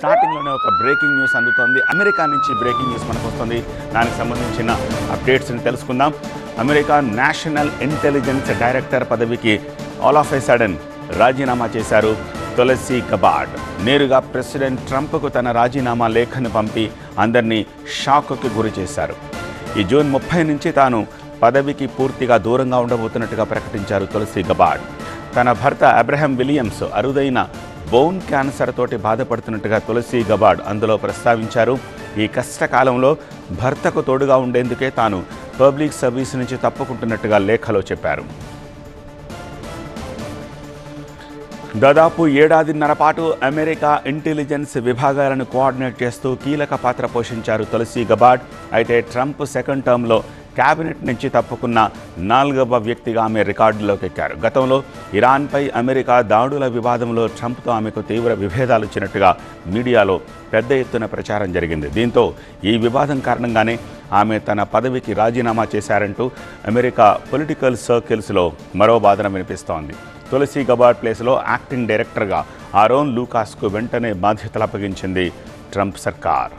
స్టార్టింగ్లోనే ఒక breaking news అందుతోంది. అమెరికా నుంచి బ్రేకింగ్ న్యూస్ మనకు వస్తుంది. దానికి సంబంధించిన అప్డేట్స్ని తెలుసుకుందాం. అమెరికా నేషనల్ ఇంటెలిజెన్స్ డైరెక్టర్ పదవికి ఆల్ ఆఫ్ ఏ సడన్ రాజీనామా చేశారు తులసి గబార్డ్. నేరుగా ప్రెసిడెంట్ ట్రంప్కు తన రాజీనామా లేఖను పంపి అందరినీ షాక్కు గురి చేశారు. ఈ జూన్ 30 నుంచి తాను పదవికి పూర్తిగా దూరంగా ఉండబోతున్నట్టుగా ప్రకటించారు తులసి గబార్డ్. తన భర్త అబ్రహం విలియమ్స్ అరుదైన బోన్ క్యాన్సర్ తోటి బాధపడుతున్నట్టుగా తులసి గబార్డ్ అందులో ప్రస్తావించారు. ఈ కష్టకాలంలో భర్తకు తోడుగా ఉండేందుకే తాను పబ్లిక్ సర్వీస్ నుంచి తప్పుకుంటున్నట్టుగా లేఖలో చెప్పారు. దాదాపు 1.5 ఏళ్ల పాటు అమెరికా ఇంటెలిజెన్స్ విభాగాలను కోఆర్డినేట్ చేస్తూ కీలక పాత్ర పోషించారు తులసి గబార్డ్. అయితే ట్రంప్ సెకండ్ టర్మ్లో క్యాబినెట్ నుంచి తప్పుకున్న 4వ వ్యక్తిగా ఆమె రికార్డులోకి ఎక్కారు. గతంలో ఇరాన్పై అమెరికా దాడుల వివాదంలో ట్రంప్తో ఆమెకు తీవ్ర విభేదాలు వచ్చినట్టుగా మీడియాలో పెద్ద ఎత్తున ప్రచారం జరిగింది. దీంతో ఈ వివాదం కారణంగానే ఆమె తన పదవికి రాజీనామా చేశారంటూ అమెరికా పొలిటికల్ సర్కిల్స్లో మరో వాదన వినిపిస్తోంది. తులసి గబార్డ్ ప్లేస్లో యాక్టింగ్ డైరెక్టర్గా ఆరోన్ లూకాస్కు వెంటనే బాధ్యతలు అప్పగించింది ట్రంప్ సర్కార్.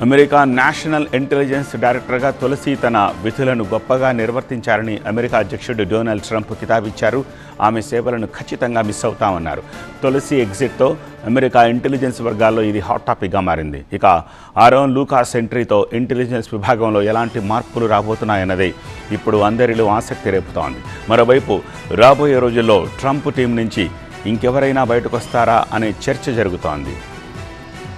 అమెరికా నేషనల్ ఇంటెలిజెన్స్ డైరెక్టర్గా తులసి తన విధులను గొప్పగా నిర్వర్తించారని అమెరికా అధ్యక్షుడు డొనాల్డ్ ట్రంప్ కితాబిచ్చారు. ఆమె సేవలను ఖచ్చితంగా మిస్ అవుతామన్నారు. తులసి ఎగ్జిట్తో అమెరికా ఇంటెలిజెన్స్ వర్గాల్లో ఇది హాట్ టాపిక్గా మారింది. ఇక ఆరోన్ లూకాస్ ఎంట్రీతో ఇంటెలిజెన్స్ విభాగంలో ఎలాంటి మార్పులు రాబోతున్నాయన్నదే ఇప్పుడు అందరిలో ఆసక్తి రేపుతోంది. మరోవైపు రాబోయే రోజుల్లో ట్రంప్ టీం నుంచి ఇంకెవరైనా బయటకు వస్తారా అనే చర్చ జరుగుతోంది.